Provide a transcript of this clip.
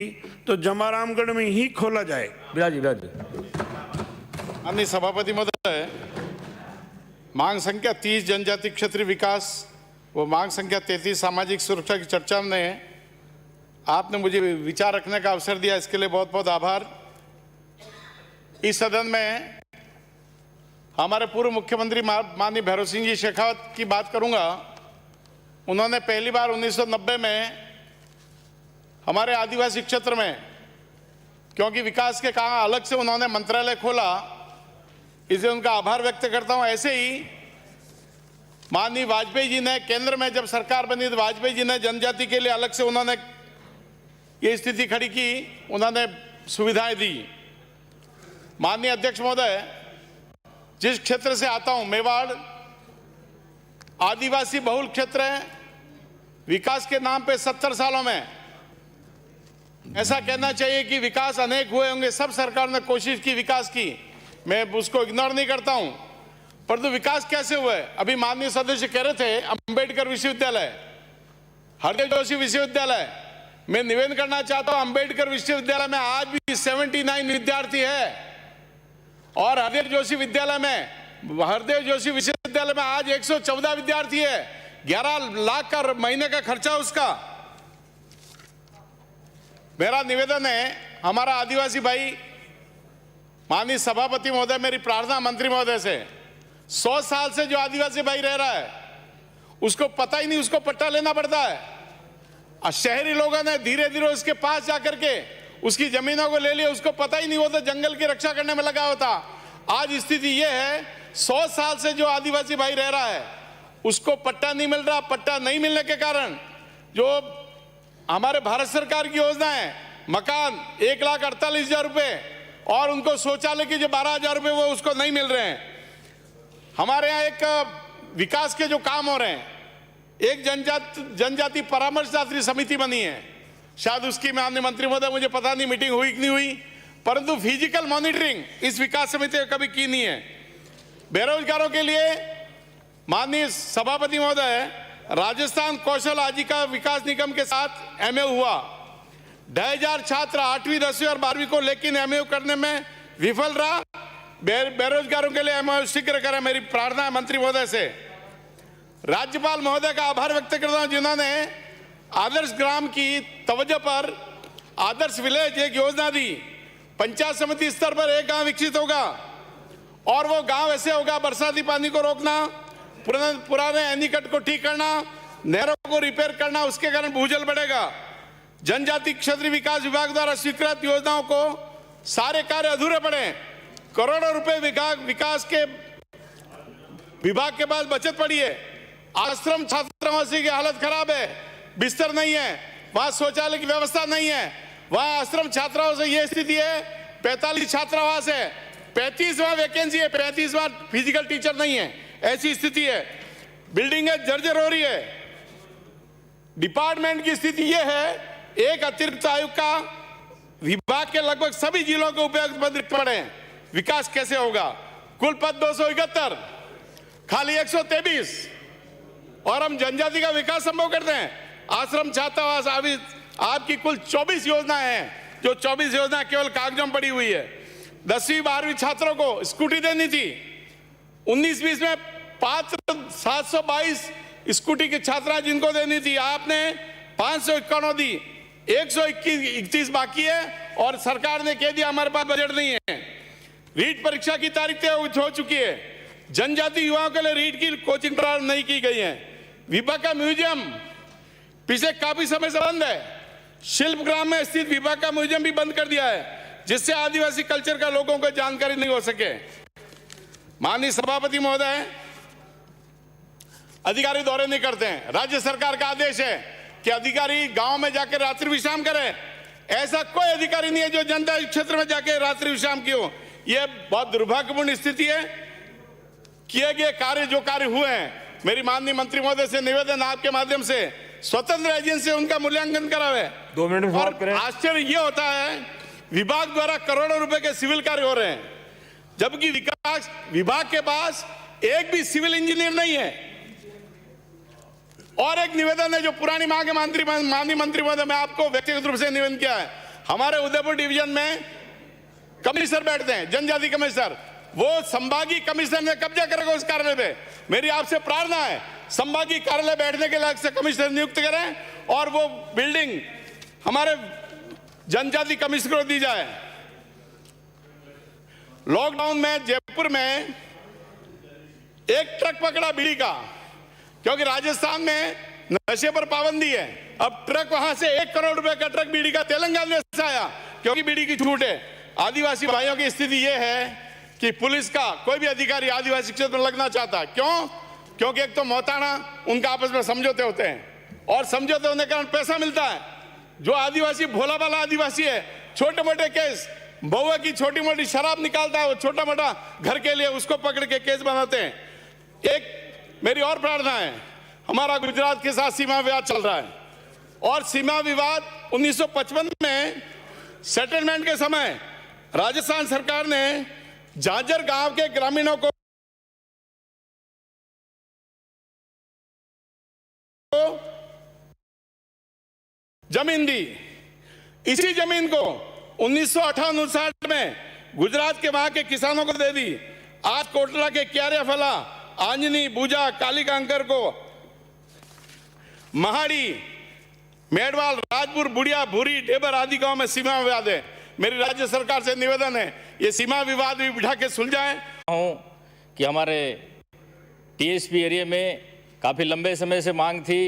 तो जमारामगढ़ में ही खोला जाए। बिराजी माननीय सभापति महोदय, मांग संख्या 30 जनजाति क्षेत्रीय विकास व मांग संख्या 33 सामाजिक सुरक्षा की चर्चा में आपने मुझे विचार रखने का अवसर दिया, इसके लिए बहुत बहुत आभार। इस सदन में हमारे पूर्व मुख्यमंत्री माननीय भैरव सिंह जी शेखावत की बात करूंगा। उन्होंने पहली बार 1990 में हमारे आदिवासी क्षेत्र में, क्योंकि विकास के काम अलग से उन्होंने मंत्रालय खोला, इसलिए उनका आभार व्यक्त करता हूं। ऐसे ही माननीय वाजपेयी जी ने केंद्र में जब सरकार बनी तो वाजपेयी जी ने जनजाति के लिए अलग से उन्होंने ये स्थिति खड़ी की, उन्होंने सुविधाएं दी। माननीय अध्यक्ष महोदय, जिस क्षेत्र से आता हूं मेवाड़ आदिवासी बहुल क्षेत्र है। विकास के नाम पे 70 सालों में ऐसा कहना चाहिए कि विकास अनेक हुए होंगे, सब सरकार ने कोशिश की विकास की, मैं उसको इग्नोर नहीं करता हूं, परंतु विकास कैसे हुए? अभी माननीय सदस्य कह रहे थे अंबेडकर विश्वविद्यालय, हरदेव जोशी विश्वविद्यालय, मैं निवेदन करना चाहता हूं अंबेडकर विश्वविद्यालय में आज भी 79 विद्यार्थी है और हरदेव जोशी विश्वविद्यालय में आज 114 विद्यार्थी है। 11 लाख का महीने का खर्चा उसका। मेरा निवेदन है हमारा आदिवासी भाई, माननीय सभापति महोदय, मेरी प्रार्थना मंत्री महोदय से, 100 साल से जो आदिवासी भाई रह रहा है उसको पता ही नहीं, उसको पट्टा लेना पड़ता है। और शहरी लोगों ने धीरे धीरे उसके पास जाकर के उसकी जमीनों को ले लिया, उसको पता ही नहीं, वो तो जंगल की रक्षा करने में लगा होता। आज स्थिति ये है 100 साल से जो आदिवासी भाई रह रहा है उसको पट्टा नहीं मिल रहा। पट्टा नहीं मिलने के कारण जो हमारे भारत सरकार की योजना है, मकान 1,48,000 रुपए और उनको शौचालय के जो 12,000 रुपए वो उसको नहीं मिल रहे हैं। हमारे यहाँ एक विकास के जो काम हो रहे हैं, एक जनजाति परामर्शदात्री समिति बनी है, शायद उसकी माननीय मंत्री महोदय मुझे पता नहीं मीटिंग हुई कि नहीं हुई, परंतु फिजिकल मॉनिटरिंग इस विकास समिति ने कभी की नहीं है। बेरोजगारों के लिए माननीय सभापति महोदय, राजस्थान कौशल आजीविका विकास निगम के साथ एमओयू हुआ। 2,000 छात्र 8वीं 10वीं और 12वीं को, लेकिन एमओयू करने में विफल रहा। बेरोजगारों के लिए एमओयू शीघ्र करें, मेरी प्रार्थना है मंत्री महोदय से। राज्यपाल महोदय का आभार व्यक्त करता हूं जिन्होंने आदर्श ग्राम की तवज्जो पर आदर्श विलेज एक योजना दी। पंचायत समिति स्तर पर एक गांव विकसित होगा और वो गांव ऐसे होगा, बरसाती पानी को रोकना, पुराने एनीकट को ठीक करना, नहरों को रिपेयर करना, उसके कारण भूजल बढ़ेगा। जनजाति क्षेत्रीय विकास विभाग द्वारा स्वीकृत योजनाओं को सारे कार्य अधूरे पड़े। करोड़ों रुपए विकास के विभाग के पास बचत पड़ी है। आश्रम छात्रावासी की हालत खराब है, बिस्तर नहीं है, वहां शौचालय की व्यवस्था नहीं है। वहां आश्रम छात्राओं से ये स्थिति है, 45 छात्रावास है, 35वां वैकेंसी है, 35वां फिजिकल टीचर नहीं है, ऐसी स्थिति है। बिल्डिंगें जर्जर हो रही है। डिपार्टमेंट की स्थिति यह है, एक अतिरिक्त आयुक्त का विभाग के लगभग सभी जिलों के उपयुक्त पड़े हैं। विकास कैसे होगा? कुल पद 271, खाली 123, और हम जनजाति का विकास संभव करते हैं। आश्रम छात्रावास आपकी कुल 24 योजनाएं हैं, जो 24 योजना केवल कागजों में पड़ी हुई है। 10वीं 12वीं छात्रों को स्कूटी देनी थी, 19-20 में पात्र 722 स्कूटी की छात्रा जिनको देनी थी, आपने 551 दी, 131 बाकी है और सरकार ने कह दिया हमारे पास बजट नहीं है। रीट परीक्षा की तारीख तय हो चुकी है। जनजाति युवाओं के लिए रीट की कोचिंग प्रारंभ नहीं की गई है। विभाग का म्यूजियम पिछले काफी समय से बंद है। शिल्प ग्राम में स्थित विभाग का म्यूजियम भी बंद कर दिया है, जिससे आदिवासी कल्चर का लोगों को जानकारी नहीं हो सके। माननीय सभापति महोदय, अधिकारी दौरे नहीं करते हैं। राज्य सरकार का आदेश है कि अधिकारी गांव में जाकर रात्रि विश्राम करें। ऐसा कोई अधिकारी नहीं है जो जनजाति क्षेत्र में जाकर रात्रि विश्राम की हो। यह बहुत दुर्भाग्यपूर्ण स्थिति है। किए गए कार्य, जो कार्य हुए हैं, मेरी माननीय मंत्री महोदय से निवेदन आपके माध्यम से स्वतंत्र एजेंसी से उनका मूल्यांकन करावे। 2 मिनट में समाप्त करें। आश्चर्य यह होता है, विभाग द्वारा करोड़ों रुपए के सिविल कार्य हो रहे हैं, जबकि विकास विभाग के पास एक भी सिविल इंजीनियर नहीं है। और एक निवेदन है जो पुरानी मांग है, माननीय मंत्री महोदय, मैं आपको व्यक्तिगत रूप से निवेदन किया है, हमारे उदयपुर डिवीजन में कमिश्नर बैठते हैं, जनजाति कमिश्नर, वो संभागीय कमिश्नर ने कब्जा करेगा उस कार्यालय पे। मेरी आपसे प्रार्थना है, संभागीय कार्यालय बैठने के लायक से कमिश्नर नियुक्त करें और वो बिल्डिंग हमारे जनजाति कमिश्नर को दी जाए। लॉकडाउन में जयपुर में एक ट्रक पकड़ा बीड़ी का, क्योंकि राजस्थान में नशे पर पाबंदी है। अब ट्रक वहां से 1 करोड़ रुपए का ट्रक बीड़ी का तेलंगाना से आया, क्योंकि बीड़ी की छूट है। आदिवासी भाइयों की स्थिति यह है कि पुलिस का कोई भी अधिकारी आदिवासी क्षेत्र में लगना चाहता है। क्यों? क्योंकि एक तो मोहताना उनका आपस में समझौते होते हैं और समझौते होने के कारण पैसा मिलता है। जो आदिवासी भोला भाला आदिवासी है, छोटे मोटे केस, बहुआ की छोटी मोटी शराब निकालता है, वो छोटा मोटा घर के लिए उसको पकड़ के केस बनाते हैं। एक मेरी और प्रार्थना है, हमारा गुजरात के साथ सीमा विवाद चल रहा है और सीमा विवाद 1955 में सेटलमेंट के समय राजस्थान सरकार ने झांझर गांव के ग्रामीणों को जमीन दी। इसी जमीन को 1958 में गुजरात के वहां के किसानों को दे दी। आज कोटला के क्यारे फला, आंजनी, बूजा, कालीकांकर को महाड़ी, मेड़वाल, राजपुर, बुढ़िया, भूरी, ढेबर आदि गांव में सीमा विवाद है। मेरी राज्य सरकार से निवेदन है, ये सीमा विवाद भी बिठा के सुलझाएं। कि हमारे टीएसपी एरिया में काफ़ी लंबे समय से मांग थी